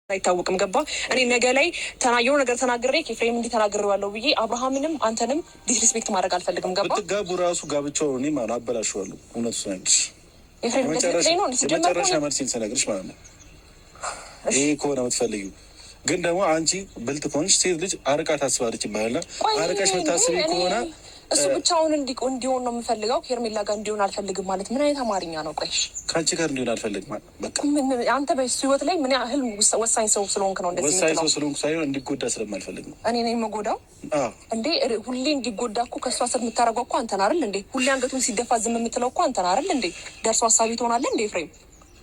አይታወቅም ገባ እኔ ነገ ላይ ተናየው ነገር ተናግሬ ከፍሬም እንዲ ተናግሬዋለሁ ብዬ አብርሃምንም አንተንም ዲስሪስፔክት ማድረግ አልፈልግም ገባ ብትጋቡ ራሱ ጋብቻው እኔ ማለት አበላሽዋለሁ እውነቱ ሳይንስ የመጨረሻ መልሴን ስነግርሽ ማለት ነው ይሄ ከሆነ የምትፈልጊው ግን ደግሞ አንቺ ብልጥ ከሆንሽ ሴት ልጅ አርቃ ታስባለች ይባላል አርቃሽ የምታስቢ ከሆነ እሱ ብቻውን እንዲሆን ነው የምፈልገው ሄርሜላ ጋር እንዲሆን አልፈልግም ማለት ምን አይነት አማርኛ ነው ቆይሽ ከአንቺ ጋር እንዲሆን አልፈልግም በቃ አንተ በሱ ህይወት ላይ ምን ያህል ወሳኝ ሰው ስለሆንክ ነው እንደዚህ ወሳኝ ሰው ስለሆንክ ሳይሆን እንዲጎዳ ስለማልፈልግ ነው እኔ ነኝ የምጎዳው እንዴ ሁሌ እንዲጎዳ እኮ ከእሱ አሰብ የምታደርገው እኮ አንተን አይደል እንዴ ሁሌ አንገቱን ሲደፋ ዝም የምትለው እኮ አንተን አይደል እንዴ ደርሶ ሀሳቢ ትሆናለህ እንዴ ፍሬም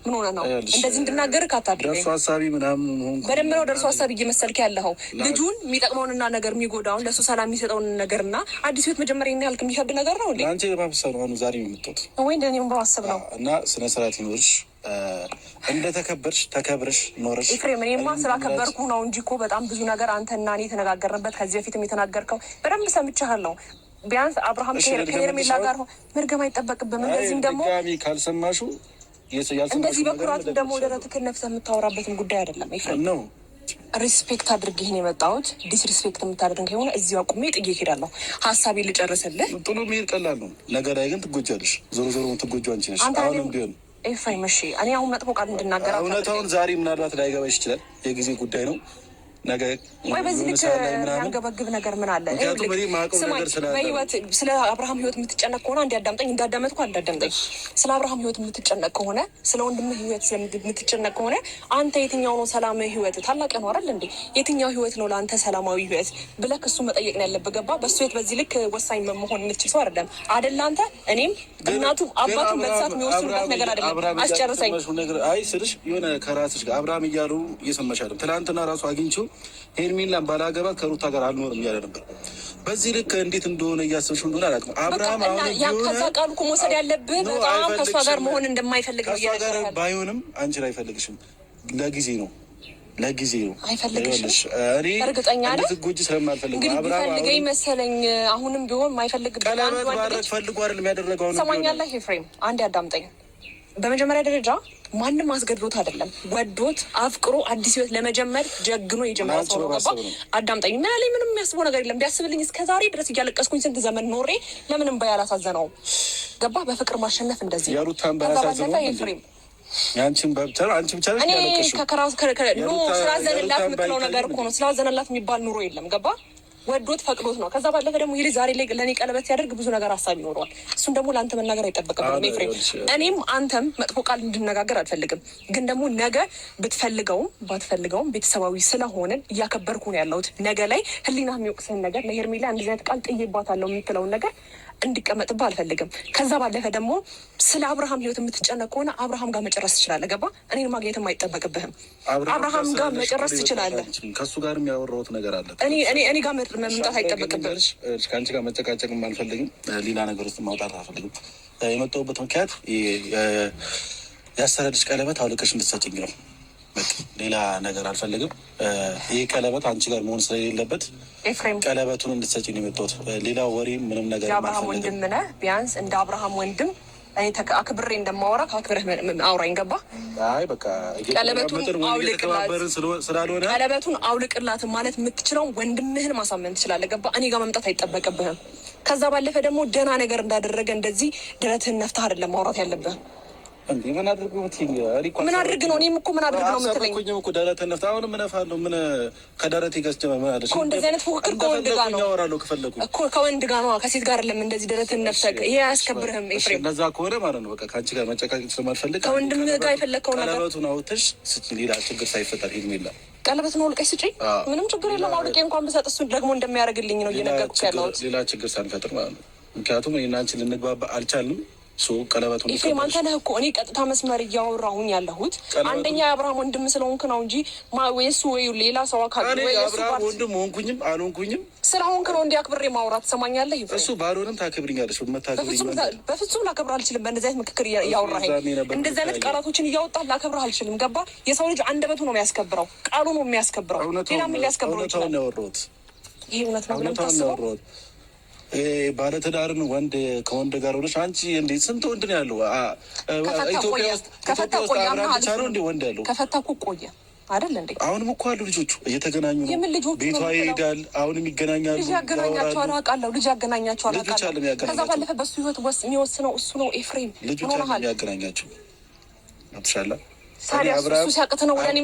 ምን ሆነ ነው እንደዚህ እንድናገር ካታድርገኝ ደርሶ ሀሳቢ ምናምን በደንብ ነው ደርሶ ሀሳቢ እየመሰልክ ያለኸው ልጁን የሚጠቅመውንና ነገር የሚጎዳውን ለሱ ሰላም የሚሰጠውን ነገርና አዲስ ቤት መጀመሪያ ያልክ የሚከብድ ነገር ነው እንዴ አንቺ በማሰብ ነው ዛሬ የምትወጥ ወይ እንደኔም በማሰብ ነው እና ስነ ስርዓት ይኖርሽ እንደተከበርሽ ተከብረሽ ኖርሽ ኤፍሬም እኔማ ስላከበርኩ ነው እንጂ እኮ በጣም ብዙ ነገር አንተና እኔ የተነጋገርንበት ከዚህ በፊትም የተናገርከው በደንብ ሰምቻለሁ ቢያንስ አብርሃም ከሄርሜላ ጋር መርገም አይጠበቅብም እንደዚህም ደግሞ ካልሰማሹ እንደዚህ በኩራት ደግሞ ወደ ትክክል ነፍሰህ የምታወራበትን ጉዳይ አይደለም ኤፍሬም ነው ሪስፔክት አድርጌ ነው የመጣሁት ዲስሪስፔክት የምታደርገን ከሆነ እዚሁ አቁሜ ጥዬ እሄዳለሁ ሀሳቤን ልጨርስልህ ጥሎ መሄድ ቀላል ነው ነገር ላይ ግን ትጎጃለሽ ዞሮ ዞሮ ትጎጂው አንቺ ነሽ አሁንም ቢሆን ኤፍሬም እሺ እኔ አሁን መጥፎ ቃል እንድናገር እውነታውን ዛሬ ምናልባት ላይገባሽ ይችላል የጊዜ ጉዳይ ነው ነገ ወይ በዚህ ልክ ያንገበግብ ነገር ምን አለ በህይወት ስለ አብርሃም ህይወት የምትጨነቅ ከሆነ አንድ ያዳምጠኝ እንዳዳመጥኩ እንዳዳምጠኝ ስለ አብርሃም ህይወት የምትጨነቅ ከሆነ ስለ ወንድምህ ህይወት የምትጨነቅ ከሆነ አንተ የትኛው ነው ሰላማዊ ህይወት ታላቅ ነው አይደል እንዴ የትኛው ህይወት ነው ለአንተ ሰላማዊ ህይወት ብለህ እሱ መጠየቅ ነው ያለብህ ገባ በሱ ህይወት በዚህ ልክ ወሳኝ መሆን የምትችል ሰው አይደለም አይደል አንተ እኔም እናቱ አባቱን በዛት የሚወስኑበት ነገር አይደለም አስጨርሰኝ አይ ስልሽ የሆነ ከራስሽ ጋር አብርሃም እያሉ እየሰማሽ አይደል ትናንትና ራሱ አግኝቼው ሄርሜላን ባላገባት ከሩታ ጋር አልኖርም እያለ ነበር። በዚህ ልክ እንዴት እንደሆነ እያሰብሽ እንደሆነ አላውቅም። አብርሃም አሁን ከዛ ቃሉ እኮ መውሰድ ያለብህ በጣም ከእሷ ጋር መሆን እንደማይፈልግ ነው። ከእሷ ጋር ባይሆንም አንቺን አይፈልግሽም። ለጊዜ ነው አይፈልግሽም። እኔ እርግጠኛ ነኝ እንድትጎጂ ስለማልፈልግ ነው። አብርሃም ፈልገኝ መሰለኝ አሁንም ቢሆን የማይፈልግበት ቀለበት ባረክ ፈልጎ አይደለም ያደረገው ነው። ሰማኛለህ ኤፍሬም አንዴ አዳምጠኝ። በመጀመሪያ ደረጃ ማንም አስገድዶት አይደለም ወዶት አፍቅሮ አዲስ ህይወት ለመጀመር ጀግኖ የጀመረ ሰው ነው ገባ አዳምጠኝ ምን አለኝ ምንም የሚያስበው ነገር የለም ቢያስብልኝ እስከዛሬ ድረስ እያለቀስኩኝ ስንት ዘመን ኖሬ ለምንም ባያላሳዘነው ገባ በፍቅር ማሸነፍ እንደዚህ ያሩታን ባያሳዘነው ኤፍሬም ያንቺን በብቻ አንቺ ብቻ እኔ ከከራስ ኖ ስላዘነላት የምትለው ነገር እኮ ነው ስላዘነላት የሚባል ኑሮ የለም ገባ ወዶት ፈቅዶት ነው ከዛ ባለፈ ደግሞ ይሄ ዛሬ ላይ ለኔ ቀለበት ሲያደርግ ብዙ ነገር ሀሳብ ይኖረዋል እሱን ደግሞ ለአንተ መናገር አይጠበቅብንም ኤፍሬም እኔም አንተም መጥፎ ቃል እንድነጋገር አልፈልግም ግን ደግሞ ነገ ብትፈልገውም ባትፈልገውም ቤተሰባዊ ስለሆንን እያከበርኩ ነው ያለሁት ነገ ላይ ህሊና የሚወቅስህን ነገር ለሄርሜላ እንደዚህ አይነት ቃል ጥዬባታለሁ የምትለውን ነገር እንዲቀመጥብህ አልፈልግም ከዛ ባለፈ ደግሞ ስለ አብርሃም ህይወት የምትጨነቅ ከሆነ አብርሃም ጋር መጨረስ ትችላለህ ገባ እኔን ማግኘትም አይጠበቅብህም አብርሃም ጋር መጨረስ ትችላለህ ከእሱ ጋር የሚያወራሁት ነገር አለ እኔ ጋር መምጣት አይጠበቅብህም ከአንቺ ጋር መጨቃጨቅም አልፈልግም ሌላ ነገር ውስጥ ማውጣት አልፈልግም የመጣሁበት ምክንያት ያሰረልሽ ቀለበት አውልቀሽ እንድትሰጭኝ ነው ሌላ ነገር አልፈልግም ይህ ቀለበት አንቺ ጋር መሆን ስለሌለበት ኤፍሬም ቀለበቱን እንድትሰጪ ነው የመጣሁት ሌላ ወሬ ምንም ነገር የአብርሃም ወንድም ነህ ቢያንስ እንደ አብርሃም ወንድም እኔ አክብሬ እንደማወራ ከአክብረህ አውራኝ ገባ አይ በቃ ቀለበቱን አውልቅላት ማለት የምትችለው ወንድምህን ማሳመን ትችላለህ ገባ እኔ ጋር መምጣት አይጠበቅብህም ከዛ ባለፈ ደግሞ ደህና ነገር እንዳደረገ እንደዚህ ደረትህን ነፍተህ አይደለም ማውራት ያለብህ ምን አድርግ ነው እኔም እኮ ምን አድርግ ነው የምትለኝ እኮ ደረትህን ነፍተህ አሁን ምን እነፋለሁ ምን ከደረቴ ጋር ምን አለሽ እኮ እንደዚህ አይነት ፉክክር ከወንድ ጋር ነው እኮ ከወንድ ጋር ነው ከሴት ጋር አይደለም እንደዚህ ደረትህን ነፍተህ ይሄ አያስከብርህም ኤፍሬም እንደዛ ከሆነ ማለት ነው በቃ ከአንቺ ጋር መጨቃጨቅ ስለማልፈልግ ከወንድም ጋር የፈለግከው ነገር ቀለበቱን አውጥተሽ ስጪኝ ሌላ ችግር ሳይፈጠር ሄርሜላ ቀለበቱን አውልቀሽ ስጪኝ ምንም ችግር የለም አውልቄ እንኳን ብሰጥ እሱን ደግሞ እንደሚያደርግልኝ ነው እየነገርኩህ ያለሁት ሌላ ችግር ሳንፈጥር ማለት ነው ምክንያቱም እኔና አንቺ ልንግባባ አልቻልንም ቀለበቱን ኤፍሬም አንተ ነህ እኮ እኔ ቀጥታ መስመር እያወራሁኝ ያለሁት አንደኛ የአብርሃም ወንድም ስለሆንክ ነው እንጂ ወይ እሱ ወይ ሌላ ሰው አካል ወይ የአብርሃም ወንድም ሆንኩኝም አልሆንኩኝም ስለሆንክ ነው እንዲህ አክብሬ ማውራት ትሰማኛለህ እሱ ባልሆንም ታከብሪኛለሽ በፍጹም ላከብርህ አልችልም በእንደዚህ አይነት ምክክር እያወራኸኝ እንደዚህ አይነት ቃላቶችን እያወጣህ ላከብርህ አልችልም ገባ የሰው ልጅ አንደበቱ ነው የሚያስከብረው ቃሉ ነው የሚያስከብረው ሌላ ምን ሊያስከብረው ይችላል ይሄ እውነት ነው ብለህ ታስበው ባለትዳርን ወንድ ከወንድ ጋር ሆነሽ አንቺ እንዴት ስንት ወንድ ነው ያለው ኢትዮጵያ ውስጥ አብርሃም ብቻ ነው እንዴ ወንድ ያለው ከፈታ እኮ ቆየ አይደል እንዴ? አሁንም እኮ አሉ ልጆቹ እየተገናኙ ነው። ቤቷ ይሄዳል። አሁንም ይገናኛሉ። ልጅ ያገናኛቸዋል አውቃለሁ። ልጅ ያገናኛቸዋል አውቃለሁ። ከዛ ባለፈ በሱ ህይወት የሚወስነው እሱ ነው። ኤፍሬም ልጆች አሉ የሚያገናኛቸው። አብሻላ ታዲያ እሱ ሲያቅት ነው ወደ እኔ